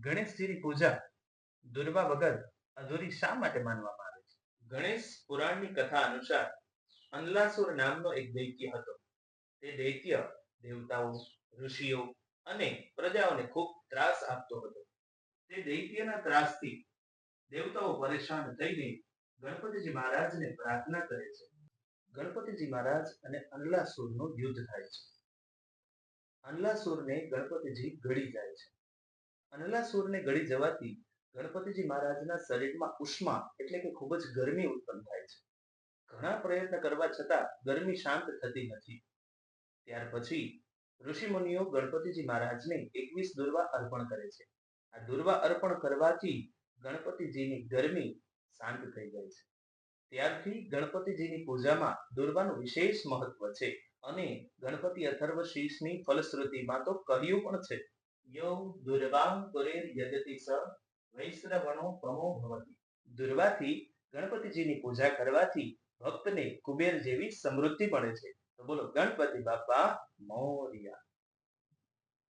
ગણેશજીની પૂજા દુર્વા વગર અધૂરી શા માટે માનવામાં આવે છે? ગણેશ પુરાણની કથા અનુસાર અંલાસુર નામનો એક દૈત્ય હતો. તે દૈત્ય દેવતાઓ, ઋષિઓ અને પ્રજાઓને ખૂબ ત્રાસ આપતો હતો. તે દૈત્યના ત્રાસથી દેવતાઓ પરેશાન થઈને ગણપતિજી મહારાજને પ્રાર્થના કરે છે. ગણપતિજી મહારાજ અને અંલાસુરનું યુદ્ધ થાય છે. અંલાસુરને ગણપતિજી ગળી જાય છે. અંલાસુરને ગળી જવાથી ગણપતિજી મહારાજના શરીરમાં ઉષ્મા એટલે કે ખૂબ જ ગરમી ઉત્પન્ન થાય છે. ઘણા પ્રયત્ન કરવા છતાં ગરમી શાંત થતી નથી. ત્યાર પછી ઋષિમુનિઓ ગણપતિજી મહારાજને 21 દુર્વા અર્પણ કરે છે. આ દુર્વા અર્પણ કરવાથી ગણપતિજીની ગરમી શાંત થઈ જાય છે. ત્યારથી ગણપતિજીની પૂજામાં દુર્વાનું વિશેષ મહત્વ છે અને ગણપતિ અથર્વશીર્ષની ફલશ્રુતિમાં તો કહ્યું પણ છે, યો દુર્વાં પુરેર યજતિ સ વૈશ્રવણો પ્રમો ભવતિ. દુર્વાથી ગણપતિજીની પૂજા કરવાથી ભક્તને કુબેર જેવી સમૃદ્ધિ મળે છે. તો બોલો ગણપતિ બાપા મોરયા.